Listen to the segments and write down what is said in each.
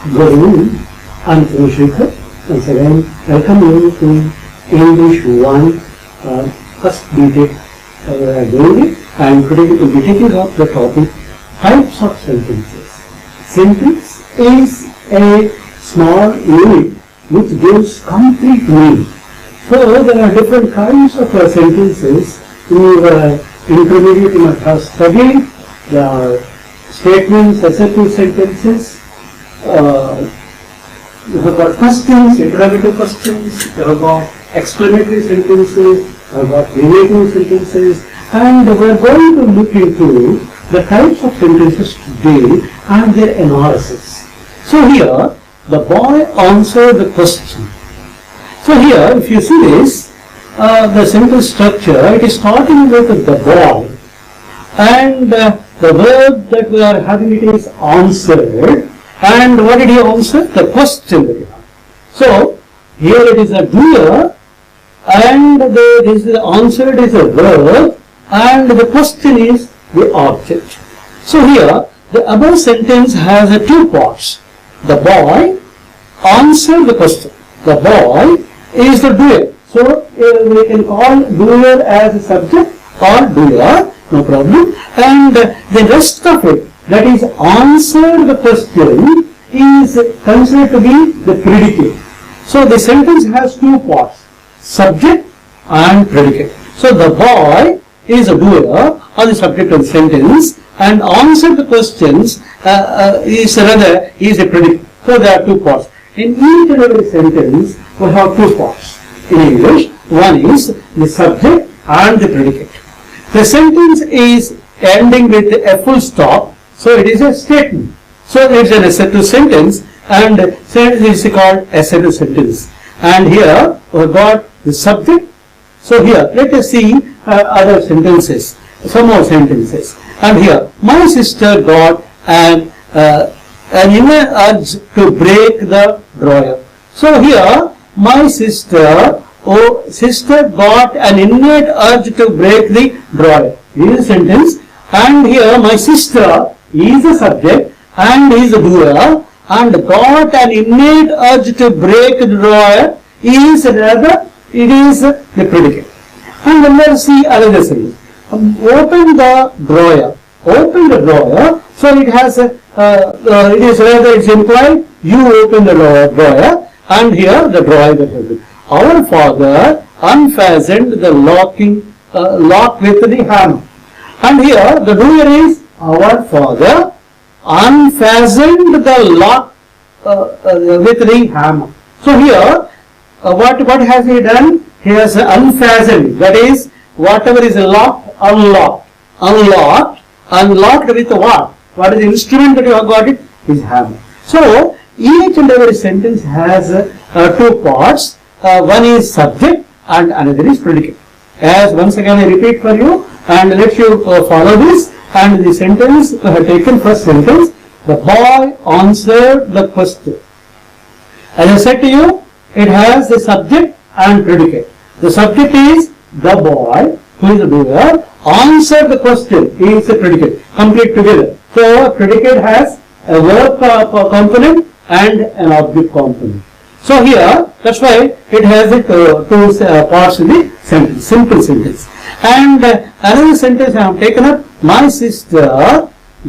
Good evening. I'm Shikhar. Once again, welcome you to English 1 first BTEC doing it. And today we will be taking up the topic types of sentences. Sentence is a small unit which gives complete meaning. So there are different kinds of sentences. In intermediate you must have studied. There are statements, assertive sentences. You have got questions, interrogative questions, you have got explanatory sentences, you have got relative sentences, and we are going to look into the types of sentences today and their analysis. So here, the boy answered the question. So here, if you see this, the sentence structure, it is starting with the boy, and the verb that we are having it is answered. And what did he answer? The question that he asked. So, here it is a doer, and this is answered is a verb, and the question is the object. So here, the above sentence has two parts. The boy answered the question. The boy is the doer. So, we can call doer as a subject or doer, no problem. And the rest of it, that is answer the question, is considered to be the predicate. So the sentence has two parts, subject and predicate. So the boy is a doer or the subject of the sentence, and answer the questions is a predicate. So there are two parts. In each and every sentence we have two parts. In English, one is the subject and the predicate. The sentence is ending with a full stop. So it is a statement. So it is an assertive sentence, and sentence is called assertive sentence. And here we have got the subject. So here let us see other sentences, some more sentences. And here, my sister got an inner urge to break the drawer. So here, my sister got an innate urge to break the drawer. This is a sentence. And here, my sister is the subject and is the doer, and got an innate urge to break the drawer is rather, it is the predicate. And then let us see another sentence. Open the drawer. Open the drawer. So it has it is rather, it's implied you open the drawer, and here the drawer that has been. Our father unfastened the lock with the hammer. And here the doer is our father unfastened the lock with the hammer. So here, what has he done? He has unfastened. That is, whatever is locked, unlocked with what? What is the instrument that you have got it? His hammer. So each and every sentence has two parts. One is subject and another is predicate. As once again I repeat for you, and let you follow this. And the sentence, we have taken first sentence, the boy answered the question. As I said to you, it has the subject and predicate. The subject is the boy, who is the doer, answered the question, is the predicate, complete together. So, predicate has a verb component and an object component. So here, that's why it has the two parts in the sentence, simple sentence. And another sentence I have taken up, my sister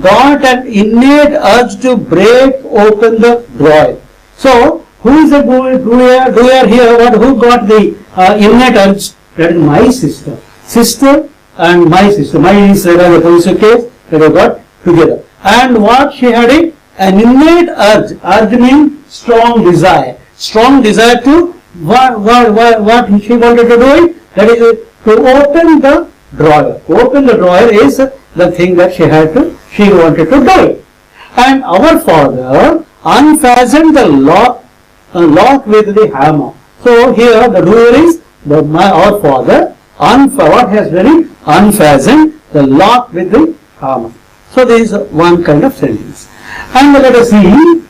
got an innate urge to break open the drawer. So, who is the doer here? Who got the innate urge? That is my sister. Sister and my sister. My is the positive case that I got together. And what she had it? An innate urge. Urge means strong desire. Strong desire to what she wanted to do it? That is to open the drawer. Open the drawer is the thing that she wanted to do it. And our father unfastened the lock with the hammer. So here the doer is our father. What has done it? Unfastened the lock with the hammer. So this is one kind of sentence. And let us see.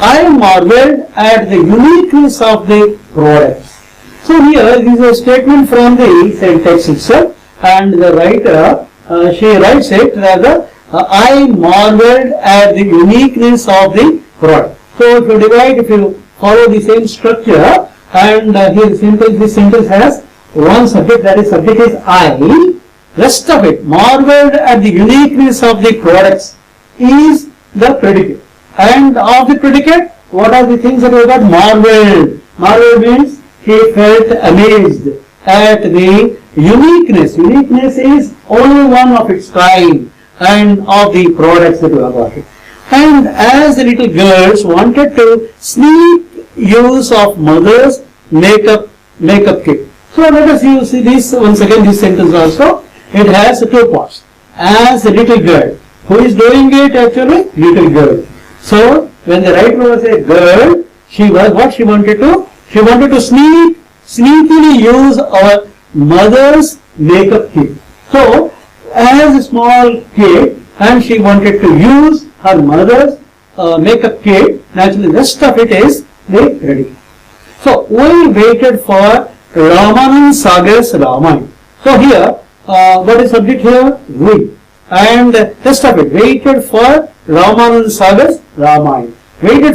I marveled at the uniqueness of the products. So here this is a statement from the text itself, and the writer, she writes it rather, I marveled at the uniqueness of the product. So if you divide, if you follow the same structure, and here this sentence has one subject, that is subject is I. Rest of it, marveled at the uniqueness of the products, is the predicate. And of the predicate, what are the things that we got? Marveled. Marveled means he felt amazed at the uniqueness. Uniqueness is only one of its kind and of the products that we have got it. And as the little girls wanted to sneak use of mother's makeup kit. So let us use this once again, this sentence also. It has two parts. As a little girl. Who is doing it actually? Little girl. So when the writer was a girl, she was what she wanted to? She wanted to sneakily use our mother's makeup kit. So as a small kid, and she wanted to use her mother's makeup kit, naturally the rest of it is the predicate. So we waited for Ramanand Sagar's Ramayana. So here, what is subject here? We. And rest of it, waited for Ramanand Sagar's Ramayana. Waited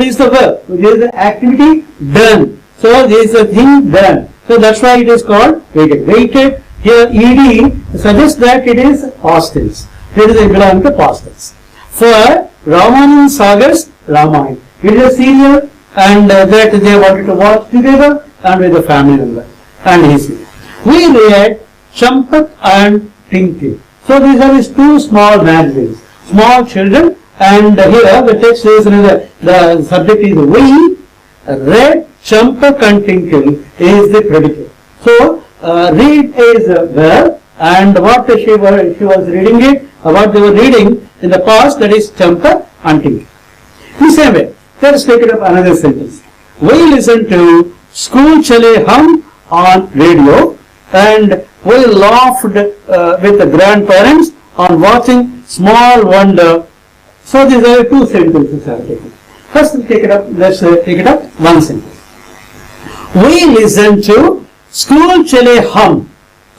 is the verb. There is the activity done. So there is a thing done. So that's why it is called waited. Waited, here ed suggests that it is past tense. It is belong to past tense. For Ramanand Sagar's Ramayana. It is a serial, and that they wanted to watch together and with the family member. And we read Champak and Tinky. So these are these two small magazines, small children, and here the text is, the subject is we read Champak and Tinkle is the predicate. So read is a verb, and what she was reading it, what they were reading in the past, that is Champak and Tinkle. In the same way, let us take it up another sentence. We listen to School Chale Hum on radio, and we laughed with the grandparents on watching Small Wonder. So these are two sentences I have taken. First take it up, let's take it up one sentence. We listen to School Chale Hum.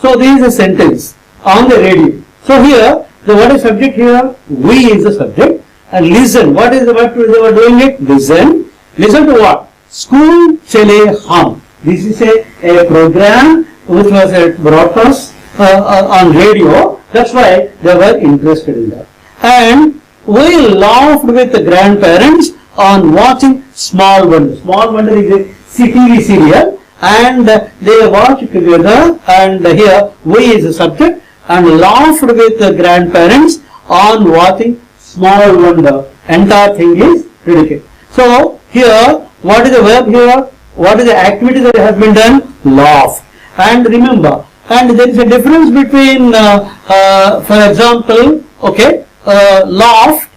So this is a sentence on the radio. So here, what is subject here? We is the subject. And listen, what they were doing it? Listen. Listen to what? School Chale Hum. This is a program which was broadcast on radio. That's why they were interested in that. And we laughed with the grandparents on watching Small Wonder. Small Wonder is a TV serial, and they watched together, and here we is the subject, and laughed with the grandparents on watching Small Wonder. Entire thing is predicate. So here, what is the verb here? What is the activity that has been done? Laugh. And remember, and there is a difference between, for example, okay, laugh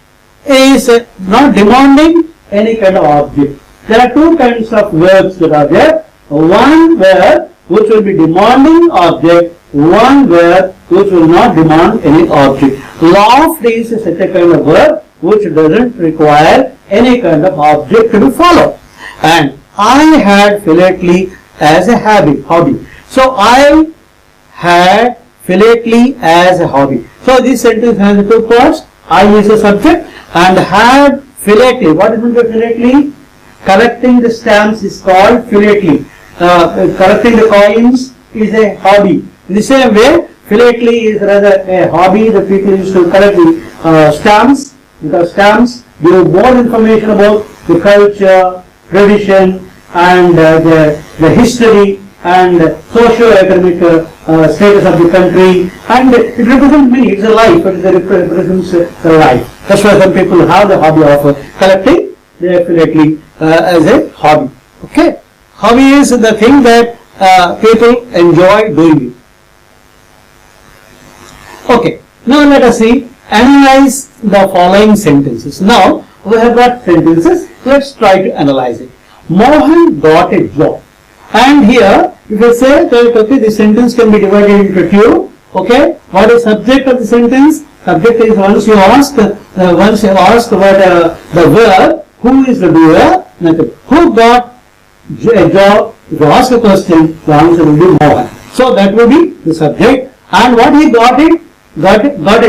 is not demanding any kind of object. There are two kinds of verbs that are there. One verb which will be demanding object, one verb which will not demand any object. Laugh is such a kind of verb which doesn't require any kind of object to be followed. And I had philately as a hobby. So I had philately as a hobby. So this sentence has two parts. I is a subject and had philately. What is meant by philately? Collecting the stamps is called philately. Collecting the coins is a hobby. In the same way, philately is rather a hobby that people used to collect the stamps, because stamps give more information about the culture, tradition, and the history and socio-economic status of the country, and it represents many. It's a life, it represents a life. That's why some people have the hobby of collecting. They are philately as a hobby. Okay, hobby is the thing that people enjoy doing it. Okay, now let us see, analyze the following sentences. Now we have got sentences. Let's try to analyze it. Mohan got a job. And here, if you say that okay, the sentence can be divided into two. Okay, what is subject of the sentence? Subject is once you ask what the verb, who is the doer? Who got a job? If you ask a question, the answer will be Mohan. So that will be the subject. And what he got a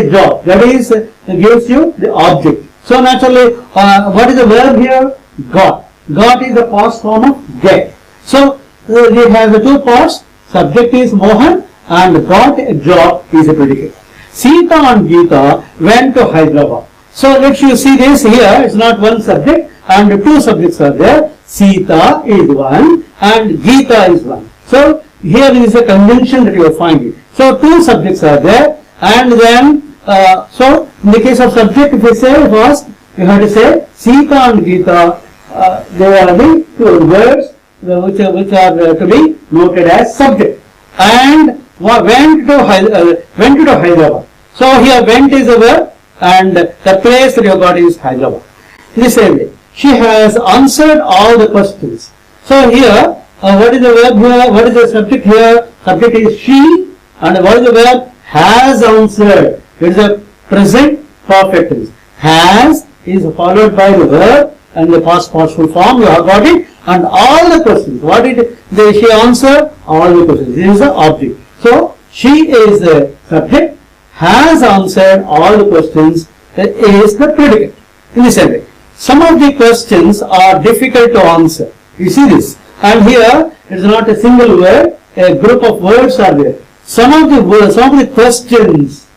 job. That is gives you the object. So naturally, what is the verb here? Got. Got is the past form of get. So it has the two parts. Subject is Mohan and got a job is a predicate. Sita and Geeta went to Hyderabad. So let you see this here. It's not one subject and two subjects are there. Sita is one and Geeta is one. So here is a conjunction that you are finding. So two subjects are there, and then so in the case of subject, if you say first, you have to say Sita and Geeta. They are the two words which are to be noted as subject. And went to Hyderabad. So here went is a verb, and the place that you got is Hyderabad. In the same way, she has answered all the questions. So here, what is the verb here? What is the subject here? Subject is she, and what is the verb? Has answered. It is a present perfect tense. Has is followed by the verb and the past partial form. You have got it. And all the questions. What did she answer? All the questions. This is the object. So she is the subject. Has answered all the questions. Is the predicate. In the same way, some of the questions are difficult to answer. You see this. And here it is not a single word. A group of words are there. Some of the words, some of the questions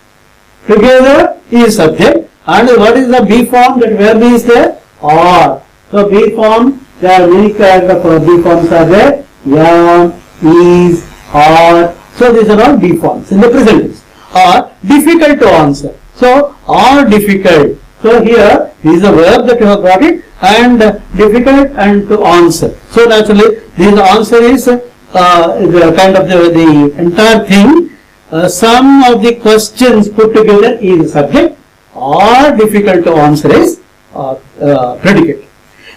together is subject. And what is the B form? That verb is there? Are. So B form, there are many kinds of B forms are there. Am, is, are. So these are all B forms in the present tense. Are difficult to answer. So are difficult. So here is the verb that you have got it, and difficult and to answer. So naturally this answer is the kind of the entire thing. Some of the questions put together is subject, or difficult to answer is predicate.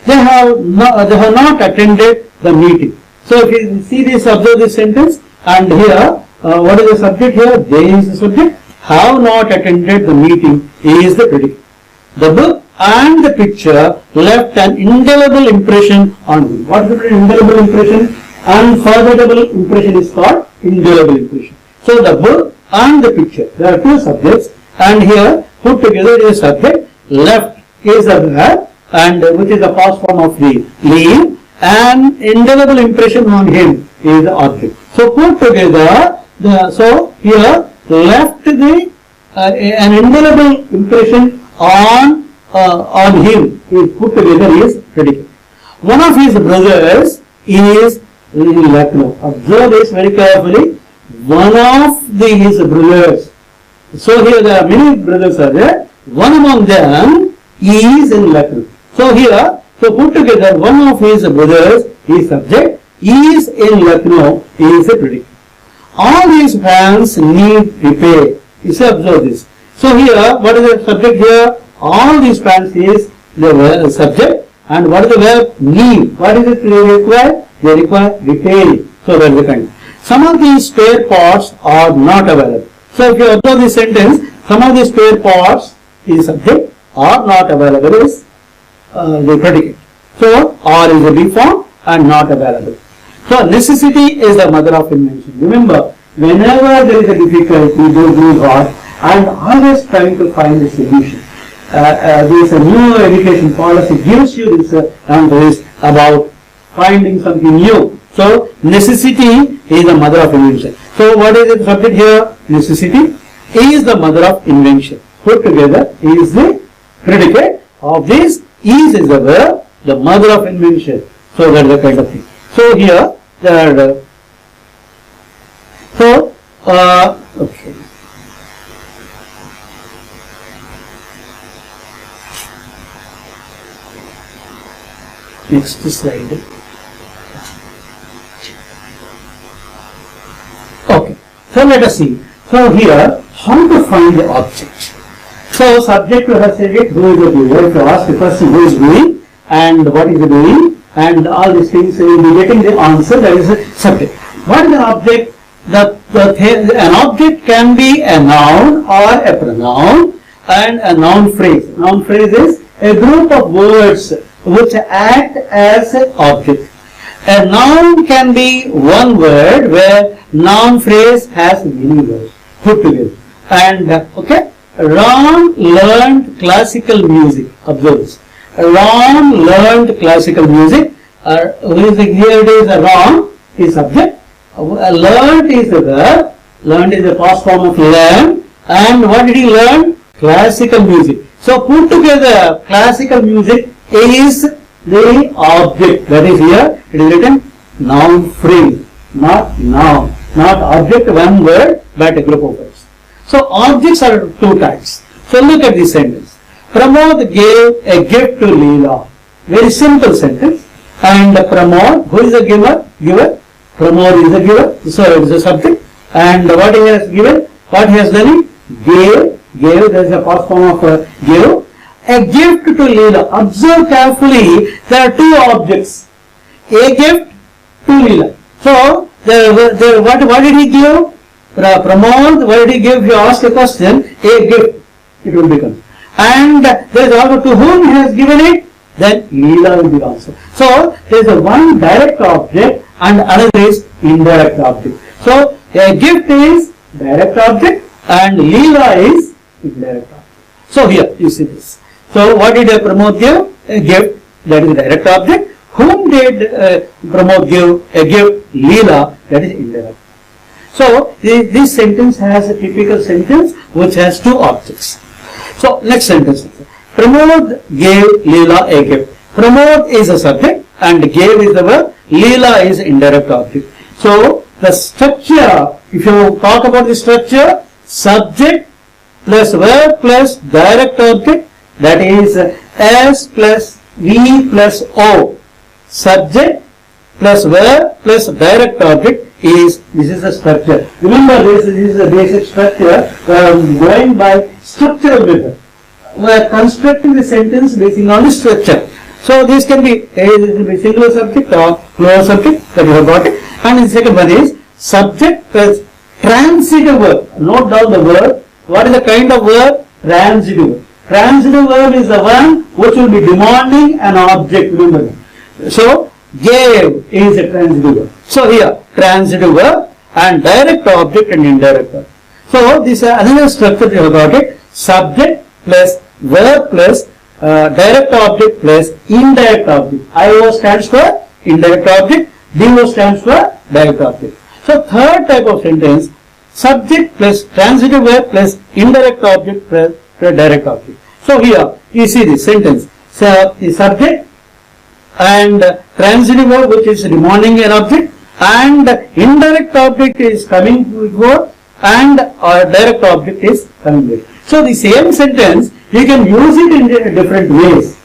They have not attended the meeting. So if you see this, observe this sentence, and here what is the subject here? They is the subject. Have not attended the meeting is the predicate. The book and the picture left an indelible impression on him. What is the indelible impression? Unforgettable impression is called indelible impression. So the book and the picture, there are two subjects, and here put together is subject, left is a verb, and which is the past form of the leave, and indelible impression on him is the object. So put together, so here left the an indelible impression on him is put together is predicate. One of his brothers is in Lucknow. Observe this very carefully. One of his brothers. So here there are many brothers are there. One among them is in Lucknow. So here, so put together, one of his brothers is subject, is in Lucknow is a predicate. All these fans need repair. You see, observe this. So here, what is the subject here? All these fans is the subject, and what is the verb? Need. What is it they require? They require repairing. So that is the kind. Some of these spare parts are not available. So if you observe this sentence, some of the spare parts is subject, are not available is the predicate. So are is a B form and not available. So necessity is the mother of invention. Remember, whenever there is a difficulty, don't do hard and always trying to find a solution. There is a new education policy gives you this this about finding something new. So necessity is the mother of invention. So what is the subject here? Necessity is the mother of invention. Put together is the predicate of this. Is the verb, the mother of invention. So that is the kind of thing. So here there are okay. Next slide. Okay. So let us see. So here, how to find the object? So subject you have said it, who is the doer. If you ask the person who is doing and what is he doing and all these things, you will be getting the answer, that is the subject. What is an object? An object can be a noun or a pronoun and a noun phrase. Noun phrase is a group of words which act as an object. A noun can be one word where noun phrase has many words put together. And okay, Ram learned classical music. Observe this. Ram learned classical music. Who is here? It is Ram is subject. Learned is the verb. Learned is the past form of learn. And what did he learn? Classical music. So put together, classical music is the object. That is here. It is written noun phrase, not noun, not object. One word, but a group of words. So objects are two types. So look at this sentence. Pramod gave a gift to Leela. Very simple sentence. And Pramod, who is the giver? Giver. Pramod is the giver. So it is a subject. And what he has given? What he has done? Gave. There is a past form of gave. A gift to Leela. Observe carefully. There are two objects. A gift to Leela. So what did he give? Pramod, what did he give? If you ask a question, a gift, it will become. And there is also to whom he has given it, then Leela will be answered. So there is a one direct object and another is indirect object. So a gift is direct object and Leela is indirect object. So here you see this. So what did Pramod give? A gift, that is direct object. Whom did Pramod give a gift? Leela, that is indirect. So this sentence has a typical sentence which has two objects. So next sentence. Pramod gave Leela a gift. Pramod is a subject and gave is the verb. Leela is indirect object. So the structure, if you talk about the structure, subject plus verb plus direct object, that is S plus V plus O. Subject plus verb plus direct object this is the structure. Remember this is the basic structure. Going by structural method. We are constructing the sentence based on the structure. So this can be singular subject or plural subject, that you have got it. And the second one is subject plus transitive verb. Note down the verb. What is the kind of verb? Transitive. Transitive verb is the one which will be demanding an object. Remember. So gave is a transitive verb. So here transitive verb and direct object and indirect verb. So this is another structure you have got it. Subject plus verb plus direct object plus indirect object. IO stands for indirect object. DO stands for direct object. So third type of sentence, subject plus transitive verb plus indirect object plus direct object. So here you see this sentence. So the subject and transitive verb which is demanding an object and indirect object is coming before and direct object is coming later. So the same sentence you can use it in different ways,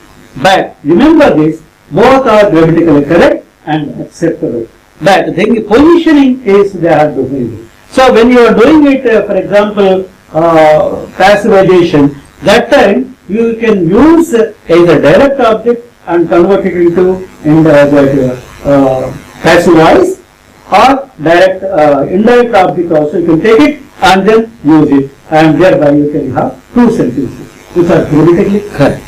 but remember this, both are grammatically correct and acceptable. But the positioning is they are different. So when you are doing it, for example, passivization, that time you can use either direct object and convert it into passivize or direct indirect object also you can take it and then use it, and thereby you can have two sentences which are grammatically correct.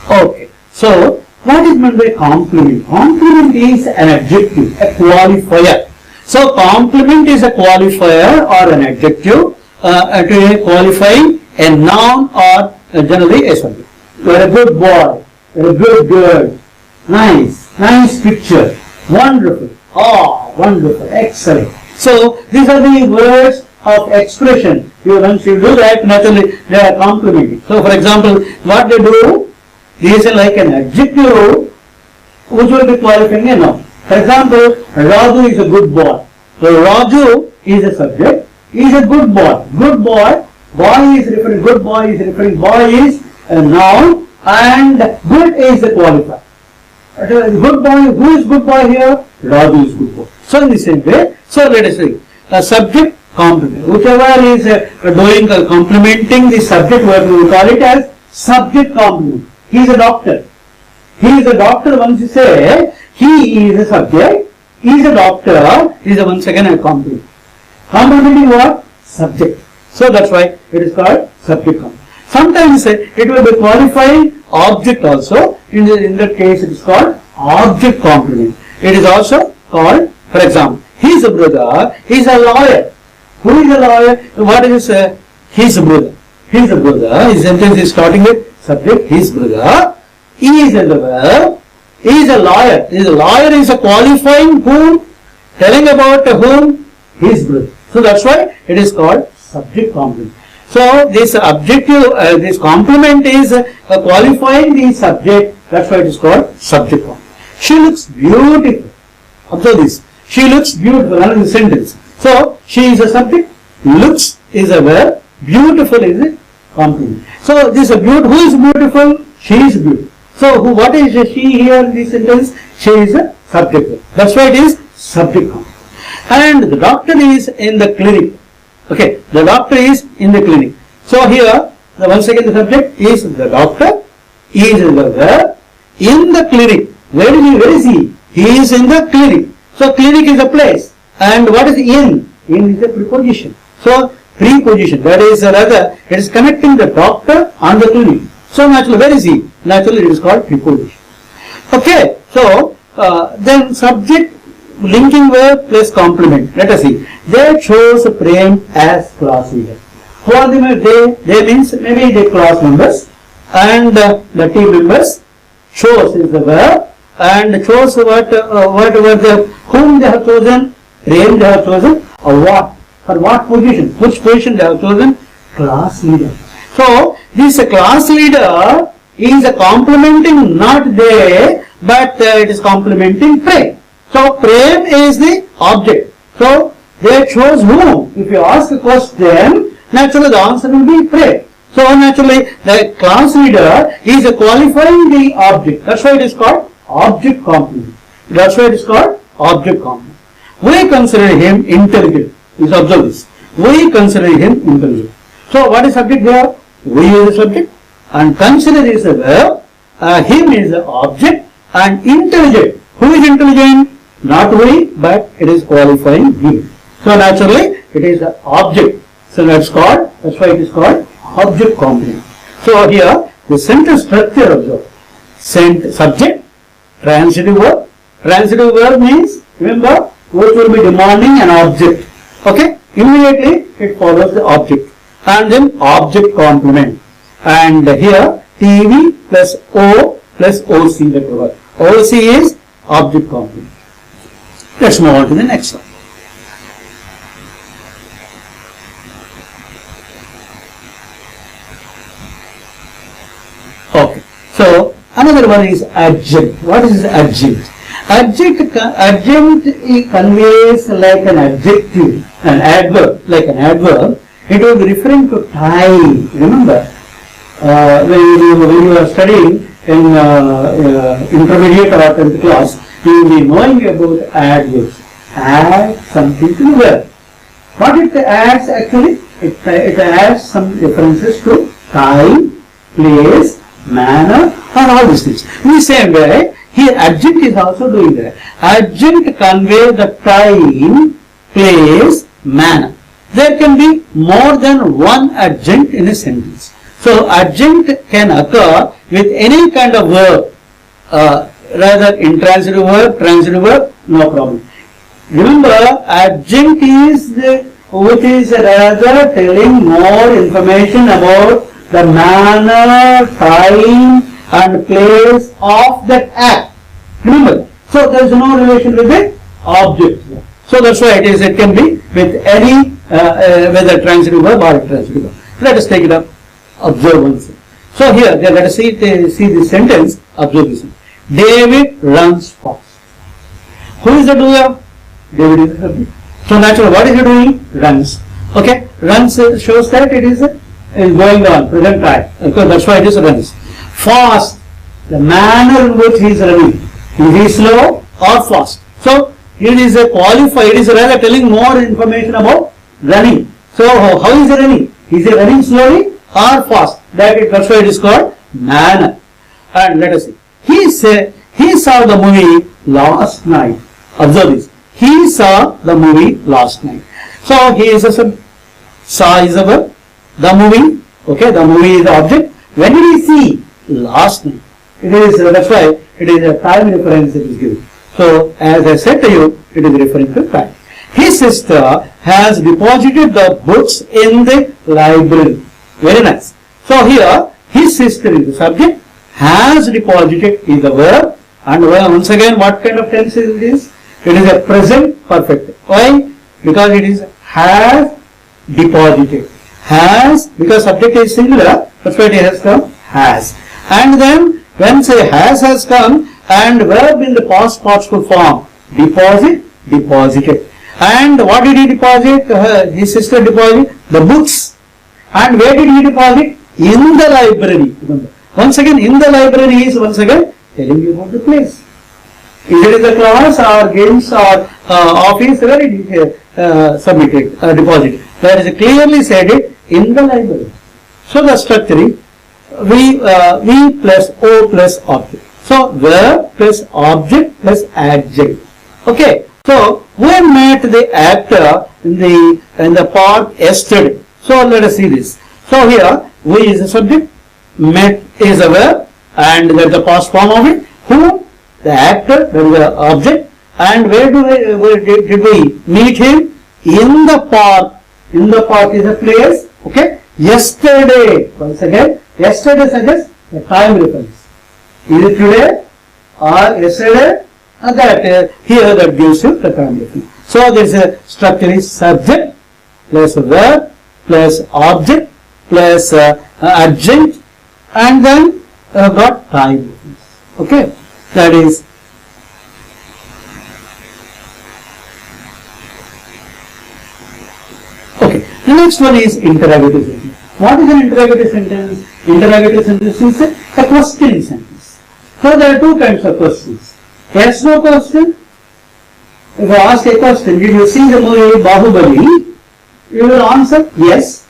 Okay, so what is meant by complement? Complement is an adjective, a qualifier. So complement is a qualifier or an adjective to qualifying a noun or generally a subject. You are a good boy, you are a good girl, nice picture, wonderful, wonderful, excellent. So these are the words of expression. Once you do that, naturally they are complementing. So for example, what they do, these are like an adjective which will be qualifying a noun. For example, Raju is a good boy. So Raju is a subject, he is a good boy. Good boy, boy is referring, good boy is referring, boy is a noun and good is the qualifier. Good boy, who is good boy here? Raju is good boy. So in the same way, so let us see, a subject complement. Whichever is doing complementing the subject, we will call it as subject complement. He is a doctor. He is a doctor. Once you say he is a subject, he is a doctor, he is once again a complement. Complementing what? Subject. So that's why it is called subject complement. Sometimes it will be qualifying object also. In that case it is called object complement. It is also called, for example, he is a brother, he is a lawyer. Who is a lawyer? What is his brother? His brother. His sentence is starting with subject, his brother. Is a verb. Is a lawyer. Is a lawyer is a qualifying whom? Telling about whom? His brother. So that's why it is called subject complement. So this objective, this complement is qualifying the subject. That's why it is called subject complement. She looks beautiful. Observe this. She looks beautiful. Another sentence. So she is a subject. Looks is a verb. Beautiful is a complement. So this is who is beautiful? She is beautiful. So what is she here in this sentence? She is a subject verb. That's why it is subject complement. And the doctor is in the clinic. Okay, the doctor is in the clinic. So here, once again the subject is the doctor, is the verb, in the clinic. Where is he? He is in the clinic. So clinic is a place. And what is in? In is a preposition. So preposition, that is rather, it is connecting the doctor and the clinic. So naturally, where is he? Naturally it is called preposition. Okay, so then subject, linking verb plus complement. Let us see. They chose Prem as class leader. Who are they? They means maybe the class members and the team members. Chose is the verb and chose what were the whom they have chosen. Prem they have chosen or what? For what position? Which position they have chosen? Class leader. So this class leader is a complementing not they, but it is complementing Prem. So Prem is the object. So they chose whom? If you ask a question, naturally the answer will be Prem. So naturally the class leader is qualifying the object. That's why it is called object complement. That's why it is called object complement. We consider him intelligent. Please observe this. We consider him intelligent. So what is subject here? We is the subject and consider is a verb. Him is the object and intelligent. Who is intelligent? Not we, but it is qualifying him. So naturally, it is the object. So that's why it is called object complement. So here, the sentence structure observe. Subject, transitive verb. Transitive verb means, remember, which will be demanding an object. Okay? Immediately, it follows the object. And then object complement. And here, TV plus O plus OC, that word. OC is object complement. Let's move on to the next one. Okay. So another one is adjunct. What is adjunct? Adjunct conveys like an adjective, an adverb, like an adverb. It was referring to time. Remember, when you are studying in intermediate or 10th class, you will be knowing about adverbs. Add something to the verb. What it adds actually? It adds some references to time, place, manner, and all these things. In the same way, here adjunct is also doing that. Adjunct conveys the time, place, manner. There can be more than one adjunct in a sentence. So adjunct can occur with any kind of verb. Rather intransitive verb, transitive verb, no problem. Remember, adjunct is which is rather telling more information about the manner, time and place of that act. Remember, so there is no relation with the object. So that's why it can be with any whether transitive verb or intransitive verb. Let us take it up. Observe once. So here, let us see this sentence. Observe this. David runs fast. Who is the doer? David is the subject. So naturally, what is he doing? Runs. Okay, runs shows that it is going on, present time. Okay, that's why it is runs. Fast, the manner in which he is running. Is he slow or fast? So it is a qualifier. It is rather telling more information about running. So how is he running? Is he running slowly or fast? That's why it is called manner. And let us see. He saw the movie last night. Observe this. He saw the movie last night. So he is a saw is a verb. The movie. Okay, the movie is the object. When did he see? Last night. It is that's why it is a time reference it is given. So as I said to you, it is referring to time. his sister has deposited the books in the library. Very nice. So here, his sister is the subject, has deposited is the verb, and once again, what kind of tense is this? It is a present perfect. Why? Because it is has deposited. Has, because subject is singular, that's why it has come has. And then when say has come and verb in the past participle form, deposit, deposited. And what did he deposit? His sister deposited the books. And where did he deposit? In the library. Remember. Once again, in the library is once again telling you about the place. If it is a class or games or office, where it is submitted, deposited. That is clearly said it in the library. So the structure is V plus O plus object. So verb plus object plus adjective. Okay. So we met the actor in the park yesterday. So let us see this. So here we is the subject, met is a verb, and that is the past form of it. Who? The actor, that is the object. And where did we meet him? In the park. In the park is a place. Okay. Yesterday. Once again, yesterday suggests a time reference. Is it today or yesterday? That here that gives you the time reference. So there is a structure is subject plus verb plus object plus adjunct, and then got time reference. Okay, that is. Okay, the next one is interrogative sentence. What is an interrogative sentence? Interrogative sentence is a question sentence. So there are two kinds of questions. Yes, no question. If I ask a question, did you see the movie Bahubali? You will answer yes.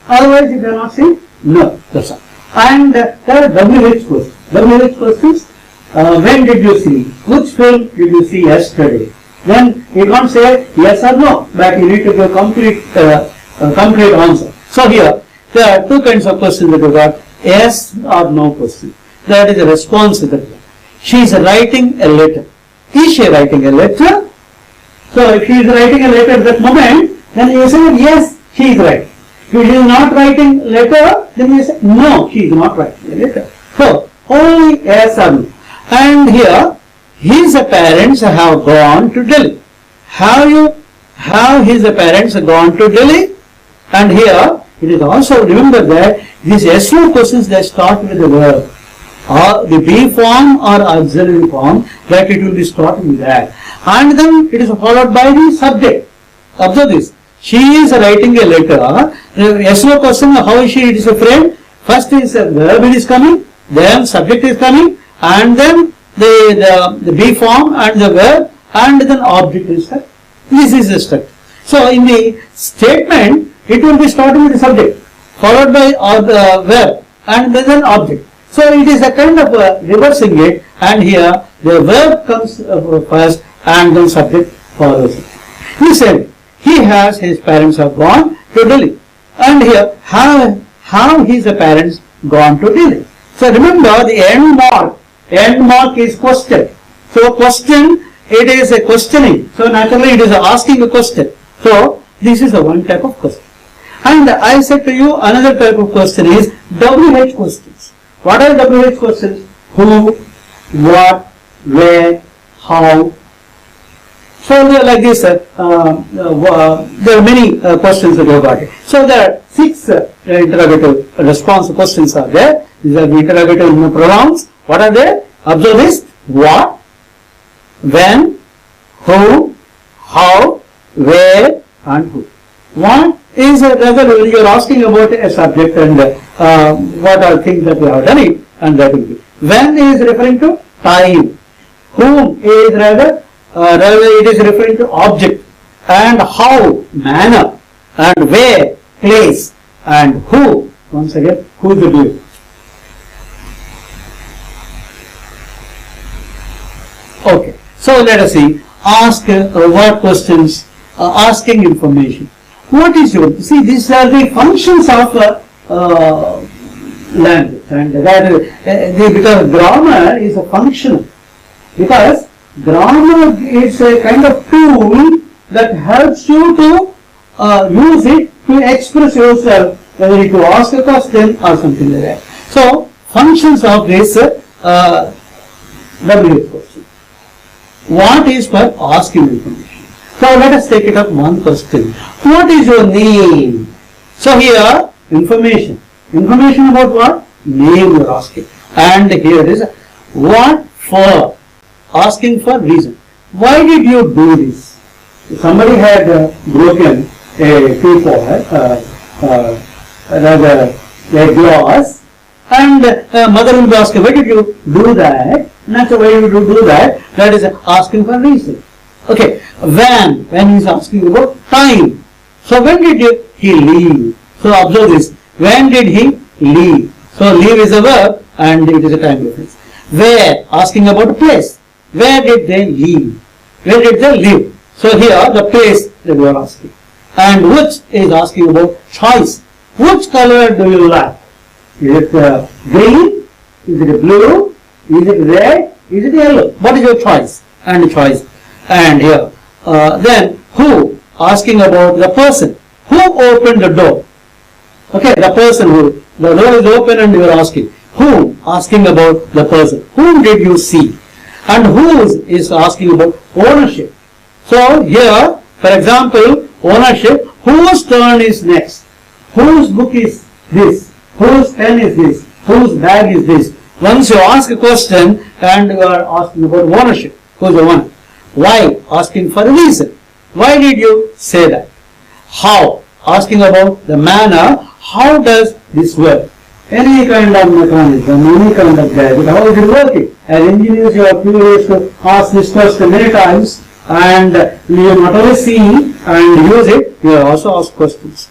Otherwise, you cannot say no. That's all. And there are WH questions. WH questions. When did you see? Which film did you see yesterday? Then you can't say yes or no, but you need to give complete answer. So here there are two kinds of questions that we got: yes or no question. That is a response to that. She is writing a letter. Is she writing a letter? So if she is writing a letter at that moment, then you say yes, she is writing. If she is not writing a letter, then you say no, she is not writing a letter. So only yes or no. And here his parents have gone to Delhi. Have his parents gone to Delhi? And here it is also, remember that these yes/no questions, they start with the verb, or the be form or auxiliary form, that it will be starting with that. And then it is followed by the subject. Observe this. She is writing a letter. Yes/no question, how is she? It is a frame. First is a verb, it is coming, then subject is coming, and then the be form and the verb, and then object is there. This is the structure. So in the statement, it will be starting with the subject, followed by the verb, and then object. So it is a kind of reversing it, and here the verb comes first, and then subject follows it. He said, his parents have gone to Delhi. And here, how his parents gone to Delhi? So remember the end mark is question. So question, it is a questioning. So naturally it is asking a question. So this is a one type of question. And I said to you, another type of question is WH questions. What are WH questions? Who, what, where, how. So they are like this. There are many questions that you have got. So there are 6 interrogative response questions are there. These are the interrogative pronouns. What are they? Observe this. What, when, who, how, where, and who. What is rather when you are asking about a subject and what are things that we have done it, and that will be. When is referring to time. Whom is rather it is referring to object, and how, manner, and where, place, and who. Once again, who the doer. Okay, so let us see. Ask what questions, asking information. What is your, see, these are the functions of language, and that because grammar is a function. Because grammar is a kind of tool that helps you to use it to express yourself, whether to ask a question or something like that. So, functions of this WH question. What is for asking information? So, let us take it up one question. What is your name? So, here, information. Information about what? Name you are asking. And here it is, what for? Asking for reason. Why did you do this? Somebody had broken a teapot, a glass, and mother will ask, why did you do that? Not why did you do that? That is asking for reason. Okay, when he is asking about time. So when did he leave? So observe this. When did he leave? So leave is a verb and it is a time reference. Where? Asking about a place. Where did they leave? Where did they live? So here the place that we are asking. And which is asking about choice. Which color do you like? Is it green? Is it blue? Is it red? Is it yellow? What is your choice? And choice. And here, then who? Asking about the person. Who opened the door? Okay, the person who, the door is open and you are asking. Who? Asking about the person. Whom did you see? And whose is asking about ownership. So here, for example, ownership, whose turn is next? Whose book is this? Whose pen is this? Whose bag is this? Once you ask a question and you are asking about ownership, who's the owner? Why? Asking for a reason. Why did you say that? How? Asking about the manner. How does this work? Any kind of mechanism, any kind of gadget, how is it working? As engineers, you are curious to ask this question many times, and you not only see and use it, you also ask questions.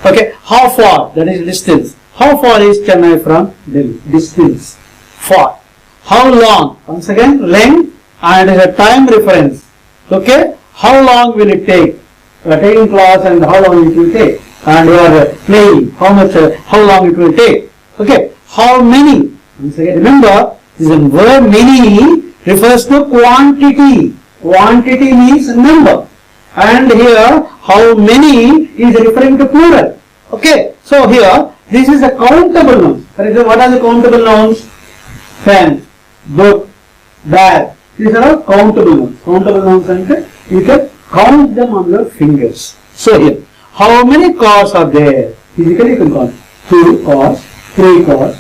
Okay, how far? That is distance. How far is Chennai from Delhi? Distance. Far. How long? Once again, length, and it is a time reference. Okay, how long will it take? You are taking class and how long it will take? And you are playing, how long it will take? Okay, how many? Once again, remember, this word many refers to quantity. Quantity means number. And here, how many is referring to plural. Okay, so here, this is a countable noun. For example, what are the countable nouns? Pen, book, bag. These are all countable nouns. Countable nouns and you can count them on your fingers. So here, how many cars are there? Physically you can count. 2 cars, 3 cars.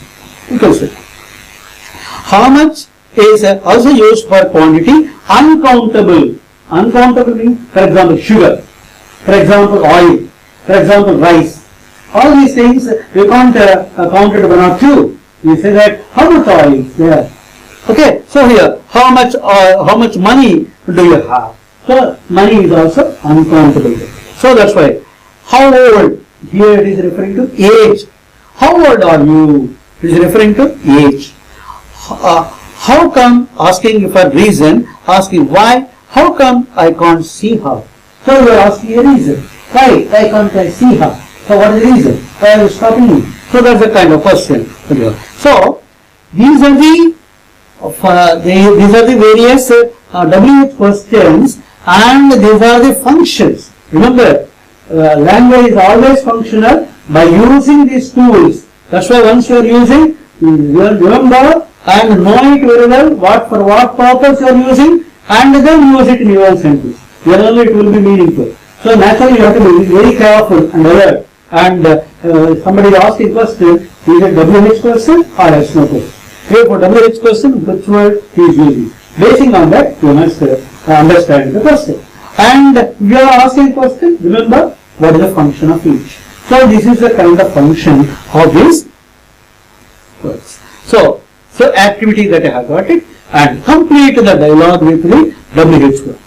You can say. How much is also used for quantity? Uncountable. Uncountable means, for example, sugar. For example, oil. For example, rice. All these things you can't count it 1 or 2. You say that how much oil is there? Okay, so here how much money do you have? So money is also uncountable. So that's why. How old? Here it is referring to age. How old are you? It is referring to age. How come? Asking for reason. Asking why? How come I can't see her? So you are asking a reason. Why can't I see her? So what is the reason? Why are you stopping me? So that's a kind of question. So these are the various WH questions, and these are the functions. Remember, language is always functional by using these tools. That's why once you are using, you will remember and know it very well, for what purpose you are using, and then use it in your sentence. Then only it will be meaningful. So naturally you have to be very careful and alert. And somebody is asking question, is it WH question or yes no question? Here for WH question, which word he is using. Basing on that, you must understand the question. And if you are asking question, remember what is the function of each. So this is the kind of function of these words. So activity that I have got it, and complete the dialogue with the WH word.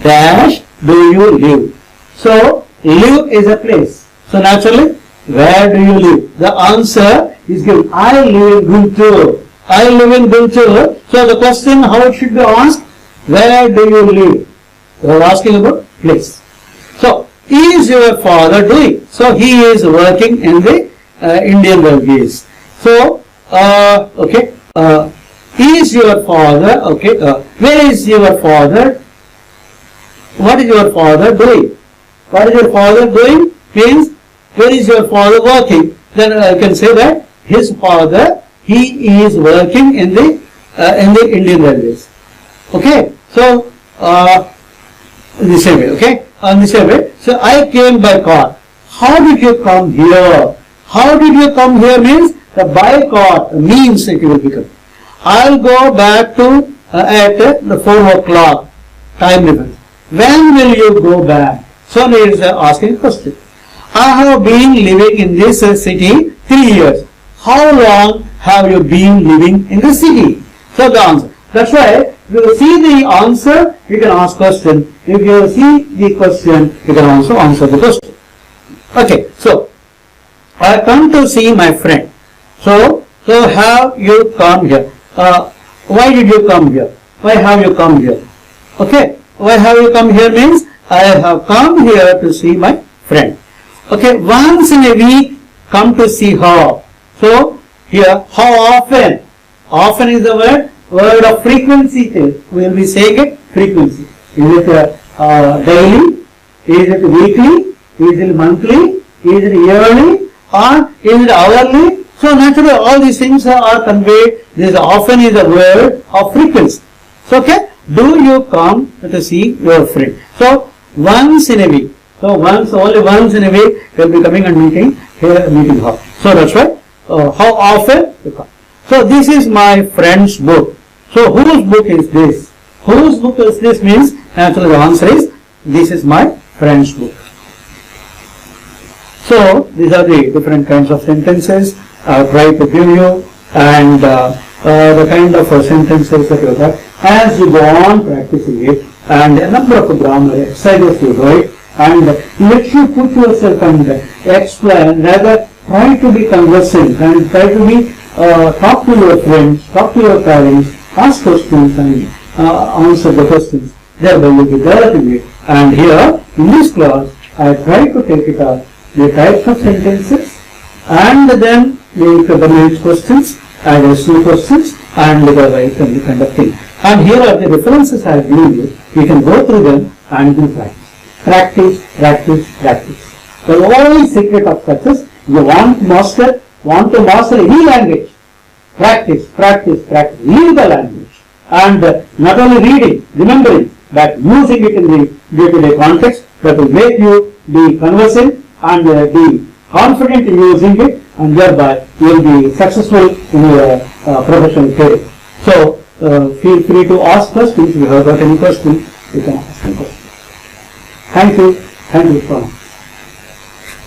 Dash do you live? So live is a place. So naturally, where do you live? The answer is given. I live in Guntur. I live in Guntur. So the question how it should be asked? Where do you live? You are asking about place. So is your father doing? So he is working in the Indian Railways. So okay. Is your father, okay, where is your father what is your father doing? What is your father doing means, where is your father working? Then I can say that his father, he is working in the Indian Railways. Okay, so in the same way, okay, on the same way. So I came by car. How did you come here? How did you come here means the by car means it will become. I'll go back to at the 4 o'clock time limit. When will you go back? So he is asking question. I have been living in this city 3 years. How long have you been living in the city? So the answer. That's why if you see the answer, you can ask question. If you see the question, you can also answer the question. Okay, so I come to see my friend. So have you come here? Why did you come here? Why have you come here? Okay, why have you come here means I have come here to see my friend. Okay, once in a week come to see her. So here, how often? Often is the word of frequency. We will be saying it frequency. Is it daily? Is it weekly? Is it monthly? Is it yearly? Or is it hourly? So naturally all these things are conveyed. This often is a word of frequency. So okay, do you come to see your friend? So once in a week. So only once in a week you will be coming and meeting her. So that's why how often you come. So this is my friend's book. So whose book is this? Whose book is this means naturally the answer is this is my friend's book. So these are the different kinds of sentences I have tried to give you, and the kind of sentences that you have as you go on practicing it, and a number of grammar exercises you do it, and let you put yourself and explain, rather try to be conversant and try to be talk to your friends, talk to your parents, ask questions and answer the questions. Thereby you will be developing it. And here in this class I try to take it up the types of sentences, and then the main questions and additional questions and the right and the kind of thing. And here are the references I have given you. You can go through them and do practice. Practice, practice, practice. The only secret of success, you want to master any language. Practice, practice, practice. Leave the language. And not only reading, remembering, but using it in the day-to-day context that will make you be conversant and be confident in using it, and thereby you will be successful in your professional career. So feel free to ask questions. If you have got any questions, you can ask any questions. Thank you. Thank you so much.